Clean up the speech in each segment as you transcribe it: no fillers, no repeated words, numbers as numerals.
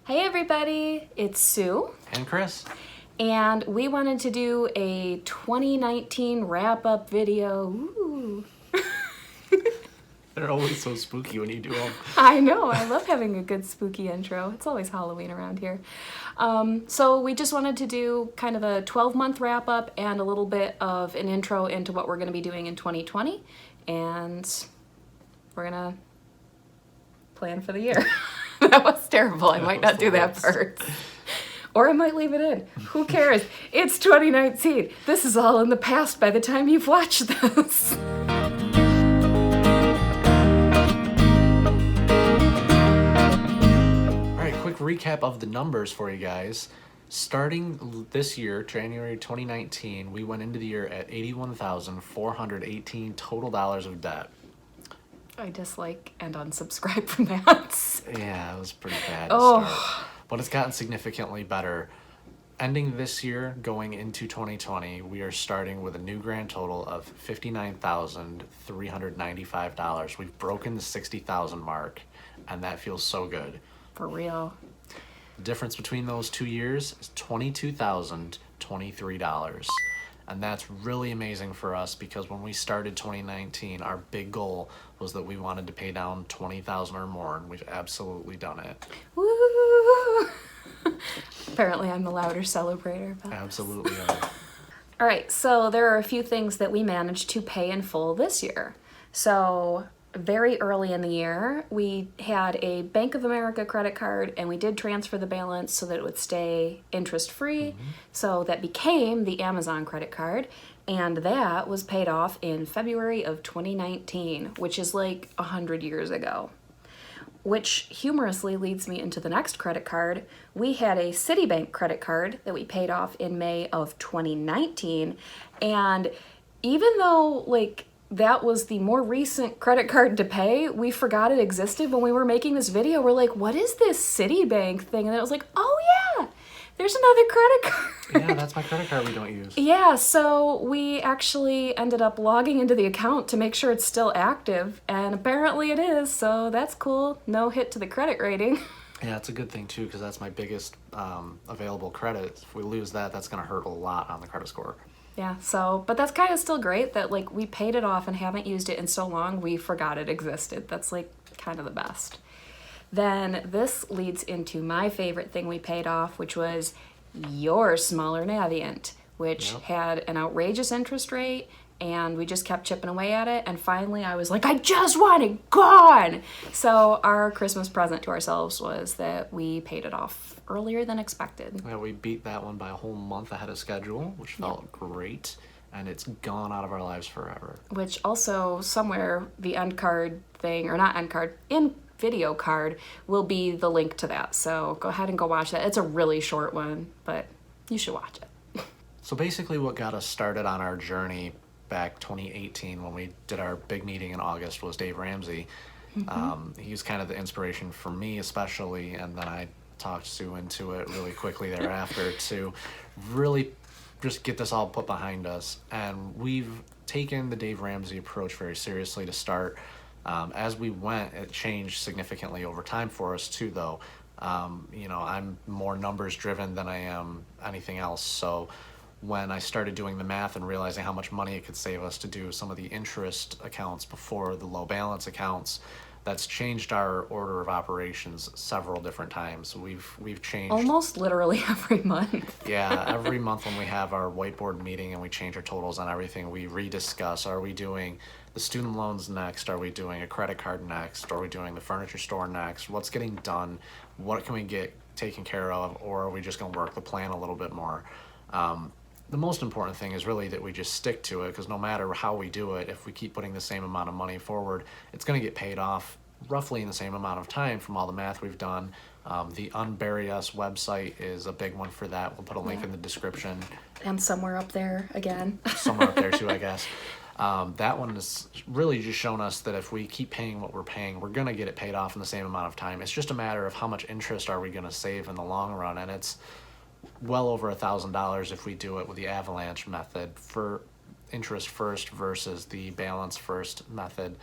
Hey everybody, it's Sue. And Chris. And we wanted to do a 2019 wrap-up video. Ooh. They're always so spooky when you do them. I know, I love having a good spooky intro. It's always Halloween around here. So we just wanted to do kind of a 12-month wrap-up and a little bit of an intro into what we're going to be doing in 2020. And we're going to plan for the year. That was terrible. I might not do that part. Or I might leave it in. Who cares? It's 2019. This is all in the past by the time you've watched this. Alright, quick recap of the numbers for you guys. Starting this year, January 2019, we went into the year at $81,418 total dollars of debt. I dislike and unsubscribe from that. Yeah, it was pretty bad to start. But it's gotten significantly better. Ending this year, going into 2020, we are starting with a new grand total of $59,395. We've broken the $60,000 mark, and that feels so good. For real. The difference between those 2 years is $22,023. And that's really amazing for us because when we started 2019, our big goal was that we wanted to pay down $20,000 or more, and we've absolutely done it. Woo! Apparently I'm the louder celebrator. But Absolutely. all right, so there are a few things that we managed to pay in full this year. So very early in the year, we had a Bank of America credit card and we did transfer the balance so that it would stay interest-free. So that became the Amazon credit card, and that was paid off in February of 2019, which is like 100 years ago. Which humorously leads me into the next credit card. We had a Citibank credit card that we paid off in May of 2019, and even though that was the more recent credit card to pay, we forgot it existed when we were making this video. We're like, what is this Citibank thing? And it was like, oh yeah, there's another credit card. Yeah, that's my credit card we don't use. Yeah, so we actually ended up logging into the account to make sure it's still active, and apparently it is, so that's cool. No hit to the credit rating. Yeah, it's a good thing too because that's my biggest available credit. If we lose that, that's going to hurt a lot on the credit score. Yeah, so, but that's kind of still great that we paid it off and haven't used it in so long we forgot it existed. That's kind of the best. Then this leads into my favorite thing we paid off, which was your smaller Navient, which had an outrageous interest rate, and we just kept chipping away at it, and finally I was like, I just want it gone! So our Christmas present to ourselves was that we paid it off earlier than expected. Yeah, we beat that one by a whole month ahead of schedule, which felt great, and it's gone out of our lives forever. Which also, somewhere, the end card thing, or not end card, in video card will be the link to that. So go ahead and go watch that. It's a really short one, but you should watch it. So basically what got us started on our journey back 2018 when we did our big meeting in August was Dave Ramsey. He was kind of the inspiration for me especially, and then I talked Sue into it really quickly thereafter to really just get this all put behind us. And we've taken the Dave Ramsey approach very seriously to start. As we went, it changed significantly over time for us too, though. I'm more numbers driven than I am anything else. So when I started doing the math and realizing how much money it could save us to do some of the interest accounts before the low balance accounts, that's changed our order of operations several different times. We've changed almost literally every month. Yeah, every month when we have our whiteboard meeting and we change our totals on everything, we rediscuss, are we doing the student loans next? Are we doing a credit card next? Are we doing the furniture store next? What's getting done? What can we get taken care of? Or are we just going to work the plan a little bit more? The most important thing is really that we just stick to it, because no matter how we do it, if we keep putting the same amount of money forward, it's going to get paid off roughly in the same amount of time from all the math we've done. The Unbury Us website is a big one for that. We'll put a link in the description. And somewhere up there again. Somewhere up there too, I guess. That one has really just shown us that if we keep paying what we're paying, we're going to get it paid off in the same amount of time. It's just a matter of how much interest are we going to save in the long run, and it's well over $1,000 if we do it with the avalanche method for interest first versus the balance first method.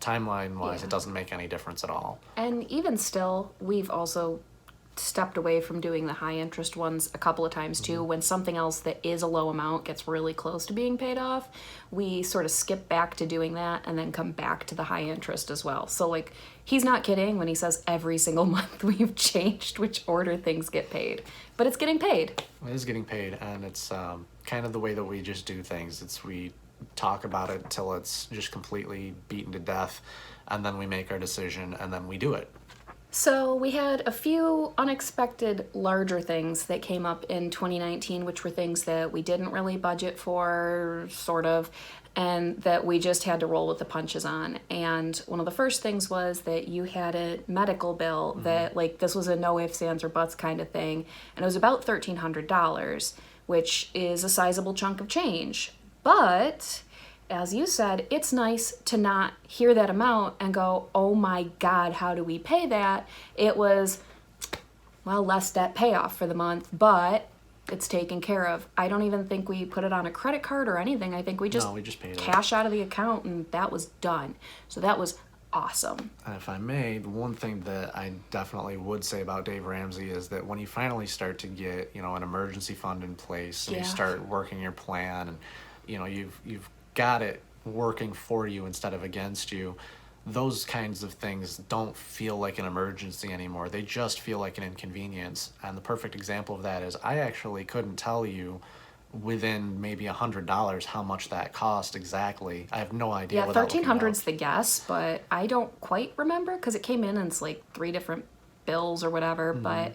timeline-wise, Yeah. it doesn't make any difference at all. And even still, we've also stepped away from doing the high interest ones a couple of times too. When something else that is a low amount gets really close to being paid off, we sort of skip back to doing that and then come back to the high interest as well. So like, he's not kidding when he says every single month we've changed which order things get paid, but it's getting paid. It is getting paid, and it's kind of the way that we just do things. We talk about it till it's just completely beaten to death, and then we make our decision, and then we do it. So we had a few unexpected larger things that came up in 2019, which were things that we didn't really budget for, sort of, and that we just had to roll with the punches on. And one of the first things was that you had a medical bill that, like, this was a no ifs, ands, or buts kind of thing, and it was about $1,300, which is a sizable chunk of change. But as you said, it's nice to not hear that amount and go, oh my God, how do we pay that? It was, well, less debt payoff for the month, but it's taken care of. I don't even think we put it on a credit card or anything. I think we just paid it. cash out of the account and that was done. So that was awesome. And if I may, the one thing that I definitely would say about Dave Ramsey is that when you finally start to get, an emergency fund in place and you start working your plan, and you've got it working for you instead of against you, those kinds of things don't feel like an emergency anymore. They just feel like an inconvenience. And the perfect example of that is I actually couldn't tell you within maybe $100 how much that cost exactly. I have no idea. Yeah, without looking it up. 1,300's the guess, but I don't quite remember because it came in and it's like 3 different bills or whatever. But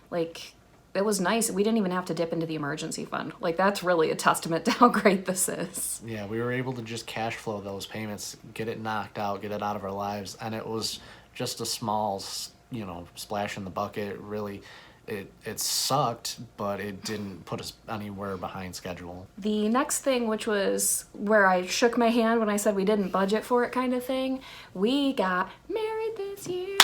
like, it was nice. We didn't even have to dip into the emergency fund. Like, that's really a testament to how great this is. Yeah, we were able to just cash flow those payments, get it knocked out, get it out of our lives, and it was just a small, splash in the bucket. Really, it sucked, but it didn't put us anywhere behind schedule. The next thing, which was where I shook my hand when I said we didn't budget for it kind of thing, we got married this year.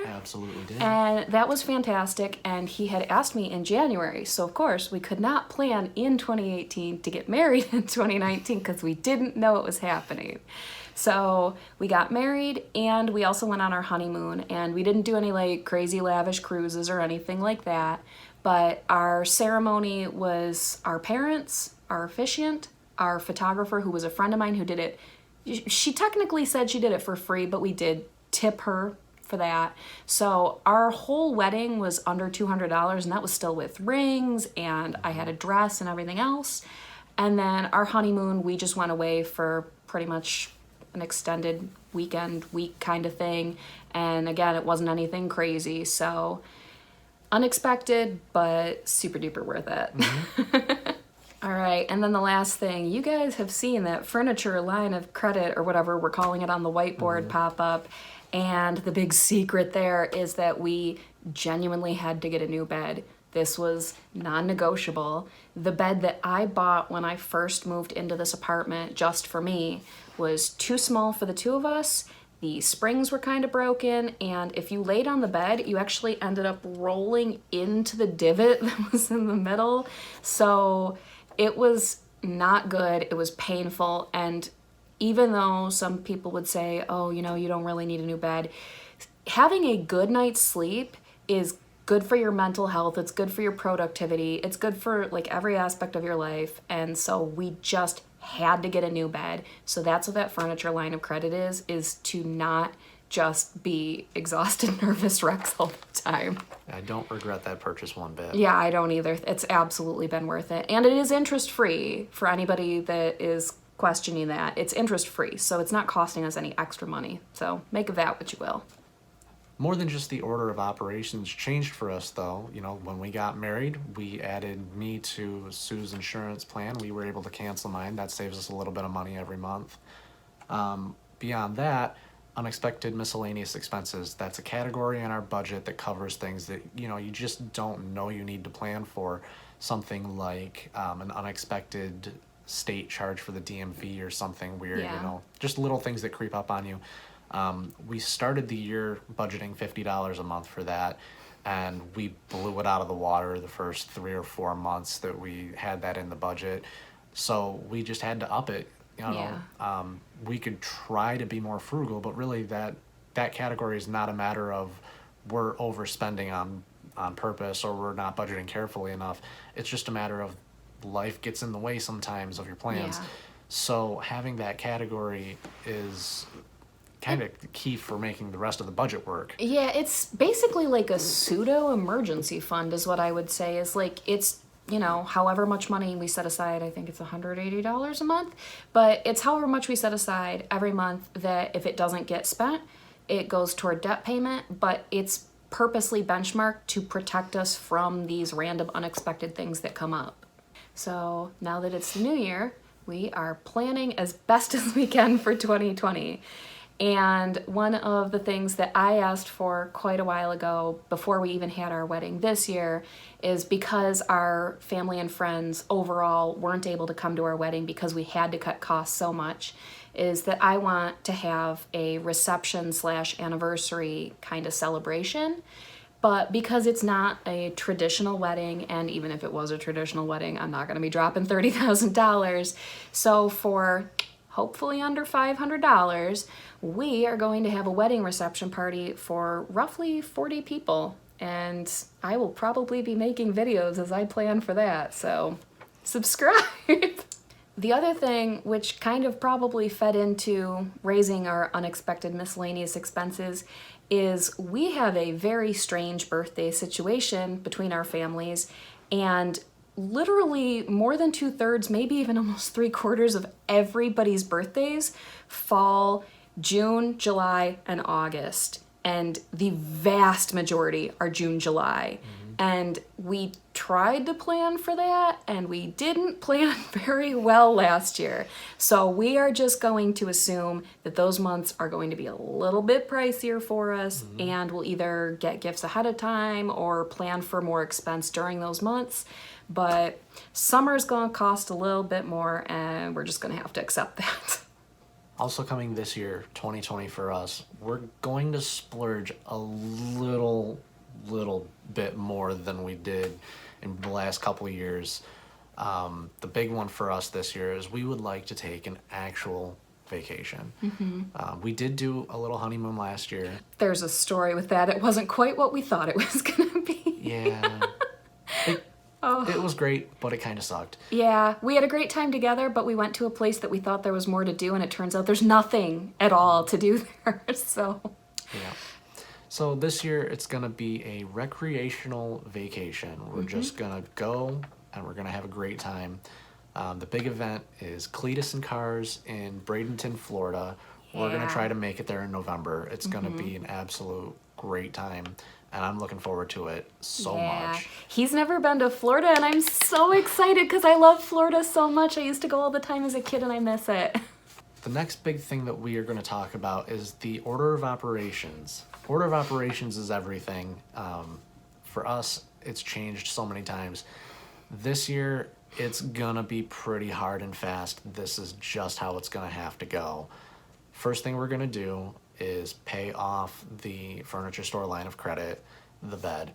Absolutely did. And that was fantastic, and he had asked me in January, so of course we could not plan in 2018 to get married in 2019 because we didn't know it was happening. So we got married, and we also went on our honeymoon, and we didn't do any like crazy lavish cruises or anything like that, but our ceremony was our parents, our officiant, our photographer, who was a friend of mine who did it. She technically said she did it for free, but we did tip her for that. So our whole wedding was under $200, and that was still with rings, and I had a dress and everything else. And then our honeymoon, we just went away for pretty much an extended week kind of thing. And again, it wasn't anything crazy. So unexpected, but super duper worth it. All right, and then the last thing, you guys have seen that furniture line of credit or whatever we're calling it on the whiteboard pop up. And the big secret there is that we genuinely had to get a new bed. This was non-negotiable. The bed that I bought when I first moved into this apartment just for me was too small for the two of us. The springs were kind of broken, and if you laid on the bed, you actually ended up rolling into the divot that was in the middle. So it was not good. It was painful, and even though some people would say, oh, you don't really need a new bed, having a good night's sleep is good for your mental health. It's good for your productivity. It's good for like every aspect of your life. And so we just had to get a new bed. So that's what that furniture line of credit is to not just be exhausted, nervous wrecks all the time. I don't regret that purchase one bit. Yeah, I don't either. It's absolutely been worth it. And it is interest-free for anybody that is questioning that. It's interest-free, so it's not costing us any extra money. So make of that what you will. More than just the order of operations changed for us, though. When we got married, we added me to Sue's insurance plan. We were able to cancel mine. That saves us a little bit of money every month. Beyond that, unexpected miscellaneous expenses. That's a category in our budget that covers things that, you just don't know you need to plan for. Something like an unexpected state charge for the DMV or something weird, just little things that creep up on you. We started the year budgeting $50 a month for that, and we blew it out of the water the first 3 or 4 months that we had that in the budget. So we just had to up it Yeah. We could try to be more frugal, but really that category is not a matter of we're overspending on purpose or we're not budgeting carefully enough. It's just a matter of life gets in the way sometimes of your plans. Yeah. So having that category is kind of key for making the rest of the budget work. Yeah, it's basically like a pseudo emergency fund is what I would say. Is like it's, however much money we set aside. I think it's $180 a month, but it's however much we set aside every month that if it doesn't get spent, it goes toward debt payment, but it's purposely benchmarked to protect us from these random unexpected things that come up. So now that it's the new year, we are planning as best as we can for 2020. And one of the things that I asked for quite a while ago, before we even had our wedding this year, is because our family and friends overall weren't able to come to our wedding because we had to cut costs so much, is that I want to have a reception/anniversary kind of celebration. But because it's not a traditional wedding, and even if it was a traditional wedding, I'm not going to be dropping $30,000. So for hopefully under $500, we are going to have a wedding reception party for roughly 40 people. And I will probably be making videos as I plan for that, so subscribe. The other thing, which kind of probably fed into raising our unexpected miscellaneous expenses, is we have a very strange birthday situation between our families, and literally more than 2/3, maybe even almost 3/4 of everybody's birthdays fall June, July, and August. And the vast majority are June, July. And we tried to plan for that, and we didn't plan very well last year. So we are just going to assume that those months are going to be a little bit pricier for us, and we'll either get gifts ahead of time or plan for more expense during those months. But summer's going to cost a little bit more, and we're just going to have to accept that. Also coming this year, 2020 for us, we're going to splurge a little bit more than we did in the last couple of years. The big one for us this year is we would like to take an actual vacation. We did do a little honeymoon last year. There's a story with that. It wasn't quite what we thought it was going to be. Yeah. It was great, but it kind of sucked. Yeah, we had a great time together, but we went to a place that we thought there was more to do, and it turns out there's nothing at all to do there. Yeah. So this year it's going to be a recreational vacation. We're just going to go and we're going to have a great time. The big event is Cleetus Cars in Bradenton, Florida. We're going to try to make it there in November. It's going to be an absolute great time, and I'm looking forward to it so much. He's never been to Florida, and I'm so excited because I love Florida so much. I used to go all the time as a kid, and I miss it. The next big thing that we are going to talk about is the order of operations. Order of operations is everything. For us, it's changed so many times. This year, it's going to be pretty hard and fast. This is just how it's going to have to go. First thing we're going to do is pay off the furniture store line of credit, the bed.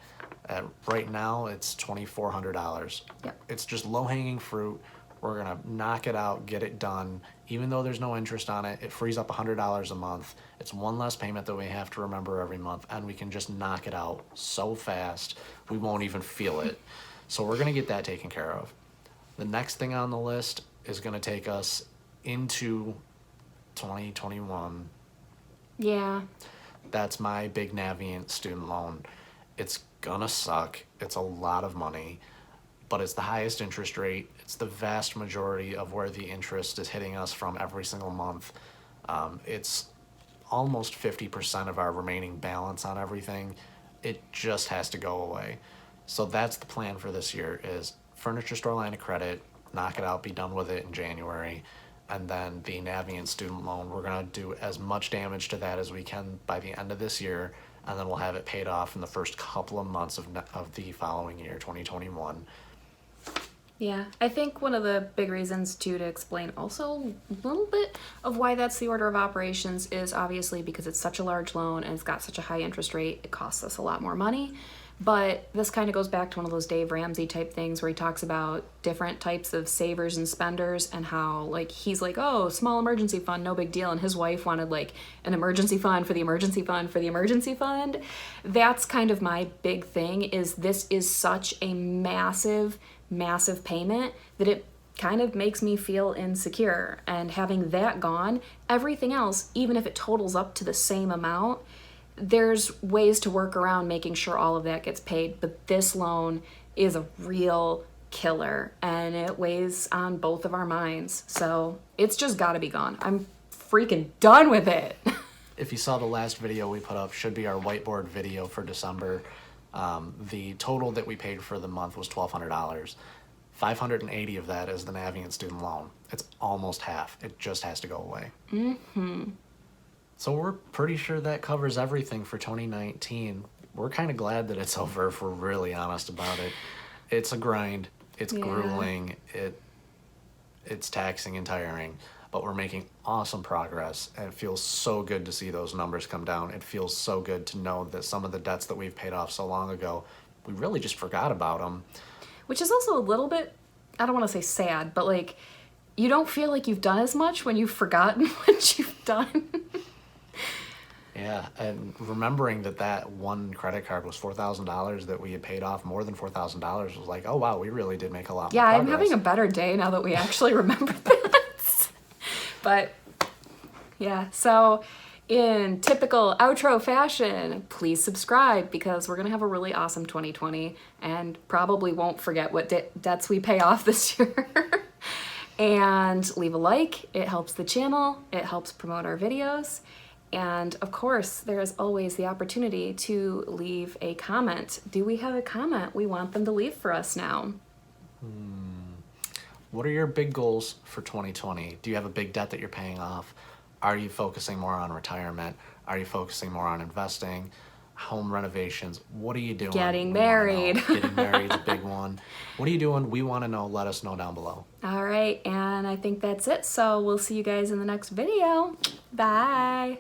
Right now, it's $2,400. Yep. It's just low-hanging fruit. We're going to knock it out, get it done. Even though there's no interest on it, it frees up $100 a month. It's one less payment that we have to remember every month, and we can just knock it out so fast, we won't even feel it. So we're going to get that taken care of. The next thing on the list is going to take us into 2021. Yeah. That's my big Navient student loan. It's gonna suck. It's a lot of money, but it's the highest interest rate. It's the vast majority of where the interest is hitting us from every single month. It's almost 50% of our remaining balance on everything. It just has to go away. So that's the plan for this year is furniture store line of credit, knock it out, be done with it in January. And then the Navient student loan, we're going to do as much damage to that as we can by the end of this year, and then we'll have it paid off in the first couple of months of the following year, 2021. Yeah, I think one of the big reasons, too, to explain also a little bit of why that's the order of operations is obviously because it's such a large loan and it's got such a high interest rate, it costs us a lot more money But this kind of goes back to one of those Dave Ramsey type things where he talks about different types of savers and spenders and how, like, he's like, oh, small emergency fund, no big deal. And his wife wanted, like, an emergency fund for the emergency fund for the emergency fund. That's kind of my big thing, is this is such a massive, massive payment that it kind of makes me feel insecure. And having that gone, everything else, even if it totals up to the same amount, there's ways to work around making sure all of that gets paid. But this loan is a real killer, and it weighs on both of our minds. So it's just got to be gone. I'm freaking done with it. If you saw the last video we put up, should be our whiteboard video for December. The total that we paid for the month was $1,200. 580 of that is the Navient student loan. It's almost half. It just has to go away. So we're pretty sure that covers everything for 2019. We're kind of glad that it's over, if we're really honest about it. It's a grind. It's grueling. It's taxing and tiring. But we're making awesome progress, and it feels so good to see those numbers come down. It feels so good to know that some of the debts that we've paid off so long ago, we really just forgot about them. Which is also a little bit, I don't want to say sad, but like, you don't feel like you've done as much when you've forgotten what you've done. Yeah, and remembering that one credit card was $4,000 that we had paid off, more than $4,000, was like, oh wow, we really did make a lot more progress. I'm having a better day now that we actually remember that. But yeah, so in typical outro fashion, please subscribe, because we're going to have a really awesome 2020 and probably won't forget what debts we pay off this year. And leave a like. It helps the channel. It helps promote our videos. And of course, there is always the opportunity to leave a comment. Do we have a comment we want them to leave for us now? What are your big goals for 2020? Do you have a big debt that you're paying off? Are you focusing more on retirement? Are you focusing more on investing? Home renovations? What are you doing? Getting married. Getting married is a big one. What are you doing? We want to know. Let us know down below. All right, and I think that's it. So we'll see you guys in the next video. Bye.